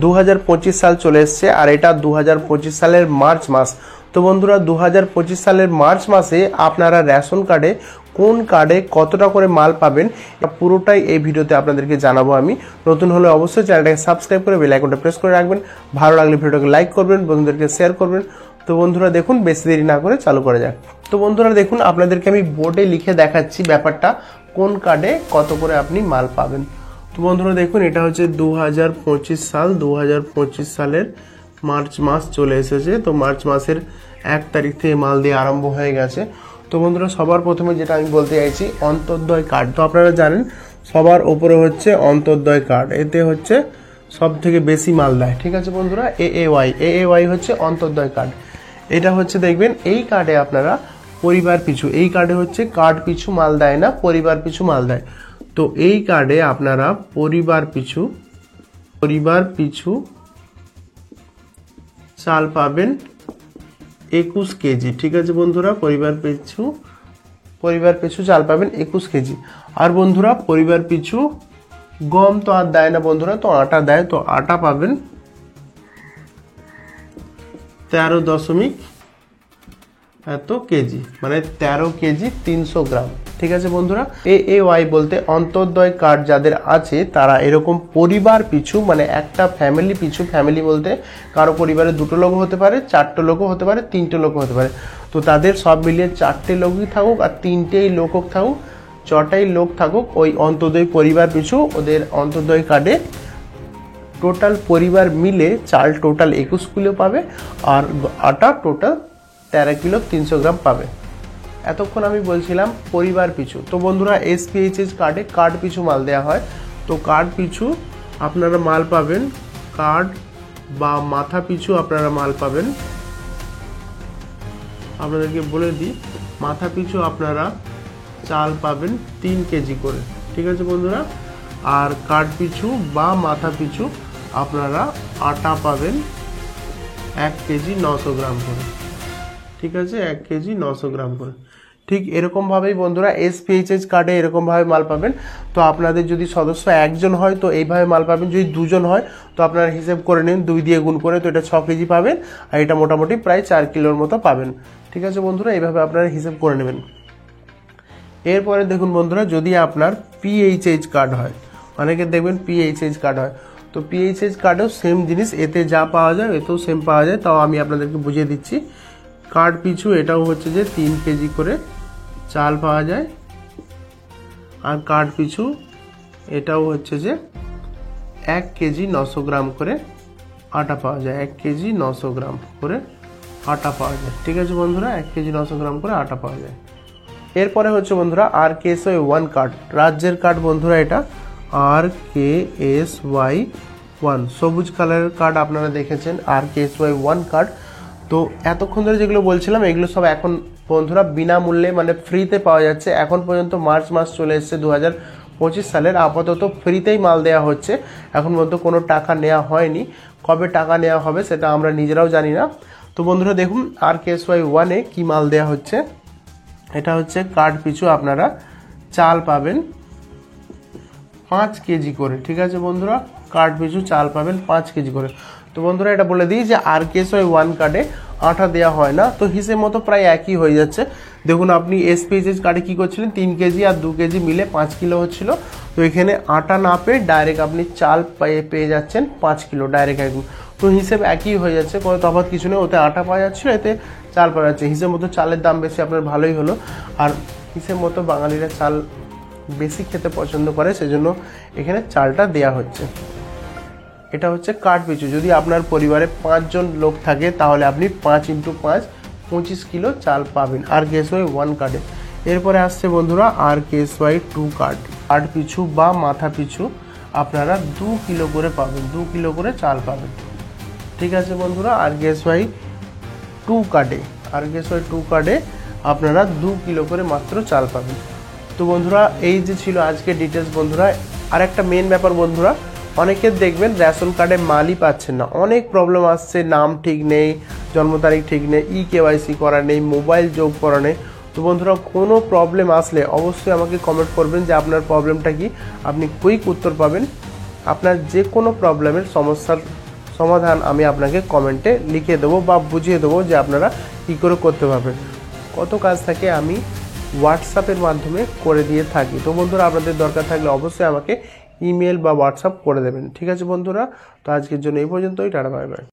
2025 সাল চলে এসছে আর এটা 2025 সালের মার্চ মাস। তো বন্ধুরা 2025 সালের মার্চ মাসে আপনারা রেশন কার্ডে কোন কার্ডে কতটা করে মাল পাবেন পুরোটাই এই ভিডিওতে আপনাদেরকে জানাবো আমি। নতুন হলে অবশ্যই চ্যানেলটাকে সাবস্ক্রাইব করে বেল আইকনটা প্রেস করে রাখবেন, ভালো লাগলে ভিডিওটাকে লাইক করবেন, বন্ধুদেরকে শেয়ার করবেন। তো বন্ধুরা দেখুন, বেশি দেরি না করে চালু করা যাক। তো বন্ধুরা দেখুন, আপনাদেরকে আমি বোর্ডে লিখে দেখাচ্ছি ব্যাপারটা, কোন কার্ডে কত করে আপনি মাল পাবেন। তো বন্ধুরা দেখুন, এটা হচ্ছে 2025 সাল। 2025 সালের মার্চ মাস চলে এসেছে। তো মার্চ মাসের 1 তারিখ থেকে মাল দিয়ে আরম্ভ হয়ে গেছে। তো বন্ধুরা সবার প্রথমে যেটা আমি বলতে চাইছি, অন্তর্দয় কার্ড। তো আপনারা জানেন সবার ওপরে হচ্ছে অন্তর্দয় কার্ড, এতে হচ্ছে সব থেকে বেশি মাল দেয়। ঠিক আছে বন্ধুরা, এএওয়াই হচ্ছে অন্তর্দয় কার্ড। এটা হচ্ছে দেখবেন এই কার্ডে আপনারা পরিবার পিছু, এই কার্ডে হচ্ছে কার্ড পিছু মাল দেয় না, পরিবার পিছু মাল দেয়। তো এই কার্ডে আপনারা পরিবার পিছু চাল পাবেন 21 কেজি। ঠিক আছে বন্ধুরা, পরিবার পিছু চাল পাবেন 21 কেজি। আর বন্ধুরা পরিবার পিছু গম তো আর দেয় না বন্ধুরা, তো আটা দেয়। তো আটা পাবেন 13 এত কেজি, মানে 13 কেজি 300 গ্রাম। ঠিক আছে বন্ধুরা, এএওয়াই বলতে অন্তর্দয় কার্ড যাদের আছে তারা এরকম পরিবার পিছু, মানে একটা ফ্যামিলি পিছু, ফ্যামিলি বলতে কারো পরিবারে 2টো লোক হতে পারে, 4টে লোকও হতে পারে, 3টে লোক হতে পারে। তো তাদের সব মিলিয়ে 4টে লোকই থাকুক আর 3টেই লোক থাকুক, 6টাই লোক থাকুক, ওই অন্তর্দয় পরিবার পিছু ওদের অন্তর্দয় কার্ডে টোটাল পরিবার মিলে চাল টোটাল 21 কিলো পাবে আর আটা টোটাল 13 কিলো 300 গ্রাম পাবে। এতক্ষণ আমি বলছিলাম পরিবার পিছু। তো বন্ধুরা এসপিএইচএস কার্ডে কার্ড পিছু মাল দেওয়া হয়। তো কার্ড পিছু আপনারা মাল পাবেন, কার্ড বা মাথা পিছু আপনারা মাল পাবেন, আপনাদেরকে বলে দিই, মাথা পিছু আপনারা চাল পাবেন 3 কেজি করে। ঠিক আছে বন্ধুরা, আর কার্ড পিছু বা মাথা পিছু আপনারা আটা পাবেন 1 কেজি 900 গ্রাম করে। ঠিক আছে, 1 কেজি 900 গ্রাম করে। ঠিক এরকমভাবেই বন্ধুরা এসপিএইচএস কার্ডে এরকমভাবে মাল পাবেন। তো আপনাদের যদি সদস্য 1জন হয় তো এইভাবে মাল পাবেন, যদি 2জন হয় তো আপনারা হিসেব করে নিন, 2 দিয়ে গুণ করে, তো এটা 6 কেজি পাবেন আর এটা মোটামুটি প্রায় 4 কিলোর মতো পাবেন। ঠিক আছে বন্ধুরা, এইভাবে আপনারা হিসেব করে নেবেন। এরপরে দেখুন বন্ধুরা, যদি আপনার পিএইচএইচ কার্ড হয়, অনেকে দেখবেন পিএইচএইচ কার্ড হয়, তো পিএইচএইচ কার্ডেও সেম জিনিস, এতে যা পাওয়া যায় এতেও সেম পাওয়া যায়। তাও আমি আপনাদেরকে বুঝিয়ে দিচ্ছি। কার্ড পিছু এটাও হচ্ছে যে 3 কেজি করে চাল পাওয়া যায়, আর কার্ড পিছু এটাও হচ্ছে যে 1 কেজি 900 গ্রাম করে আটা পাওয়া যায়, 1 কেজি 900 গ্রাম করে আটা পাওয়া যায়। ঠিক আছে বন্ধুরা, 1 কেজি 900 গ্রাম করে আটা পাওয়া যায়। এরপরে হচ্ছে বন্ধুরা RKSY1 কার্ড, রাজ্যের কার্ড বন্ধুরা, এটা RKSY1 সবুজ কালারের কার্ড আপনারা দেখেছেন, RKSY1 কার্ড। তো এতক্ষণ ধরে যেগুলো বলছিলাম এগুলো সব এখন বন্ধুরা বিনামূল্যে, মানে ফ্রিতে পাওয়া যাচ্ছে। এখন পর্যন্ত মার্চ মাস চলে এসেছে 2025 সালের, আপাতত ফ্রিতেই মাল দেওয়া হচ্ছে, এখন পর্যন্ত কোনো টাকা নেওয়া হয়নি। কবে টাকা নেওয়া হবে সেটা আমরা নিজেরাও জানি না। তো বন্ধুরা দেখুন RKSY1-এ কি মাল দেওয়া হচ্ছে। এটা হচ্ছে কার্ড পিছু আপনারা চাল পাবেন 5 কেজি করে। ঠিক আছে বন্ধুরা, কার্ড পিছু চাল পাবেন 5 কেজি করে। তো বন্ধুরা এটা বলে দিই যে RKSY1 কার্ডে আটা দেওয়া হয় না, তো হিসেব মতো প্রায় একই হয়ে যাচ্ছে। দেখুন আপনি এসপিএইচএস কার্ডে কী করছিলেন, 3 কেজি আর 2 কেজি মিলে 5 কিলো হচ্ছিল। তো এখানে আটা না পেয়ে ডাইরেক্ট আপনি চাল পেয়ে যাচ্ছেন 5 কিলো ডাইরেক্ট একদম। তো হিসেব একই হয়ে যাচ্ছে, কোনো তফাৎ কিছু নেই, ওতে আটা পাওয়া যাচ্ছিল, এতে চাল পাওয়া যাচ্ছে। হিসেব মতো চালের দাম বেশি, আপনার ভালোই হলো। আর হিসেব মতো বাঙালিরা চাল বেশি খেতে পছন্দ করে, সেজন্য এখানে চালটা দেয়া হচ্ছে। এটা হচ্ছে কার্ড পিছু। যদি আপনার পরিবারে 5 জন লোক থাকে তাহলে আপনি 5 × 5 25 কিলো চাল পাবেন RKSY1 কার্ডে। এরপরে আসছে বন্ধুরা RKSY2 কার্ড, কার্ড পিছু বা মাথা পিছু আপনারা 2 কিলো করে পাবেন, 2 কিলো করে চাল পাবেন। ঠিক আছে বন্ধুরা, RKSY2 কার্ডে আপনারা 2 কিলো করে মাত্র চাল পাবেন। তো বন্ধুরা এই যে ছিল আজকে ডিটেলস বন্ধুরা। আর একটা মেন ব্যাপার বন্ধুরা, অনেকের দেখবেন রেশন কার্ডে মালই পাচ্ছেন না, অনেক প্রবলেম আসছে, নাম ঠিক নেই, জন্ম তারিখ ঠিক নেই, EKYC করা নেই, মোবাইল যোগ করা নেই। তো বন্ধুরা কোনো প্রবলেম আসলে অবশ্যই আমাকে কমেন্ট করবেন যে আপনার প্রবলেমটা কি, আপনি কুইক উত্তর পাবেন। আপনার যে কোনো প্রবলেমের সমস্যার সমাধান আমি আপনাকে কমেন্টে লিখে দেবো বা বুঝিয়ে দেবো যে আপনারা কী করে করতে পারবেন। কত কাজ থাকে আমি হোয়াটসঅ্যাপের মাধ্যমে করে দিয়ে থাকি। তো বন্ধুরা আপনাদের দরকার থাকলে অবশ্যই আমাকে ইমেল বা হোয়াটসঅ্যাপ করে দেবেন। ঠিক আছে বন্ধুরা, তো আজকের জন্য এই পর্যন্তই। Tata bye bye.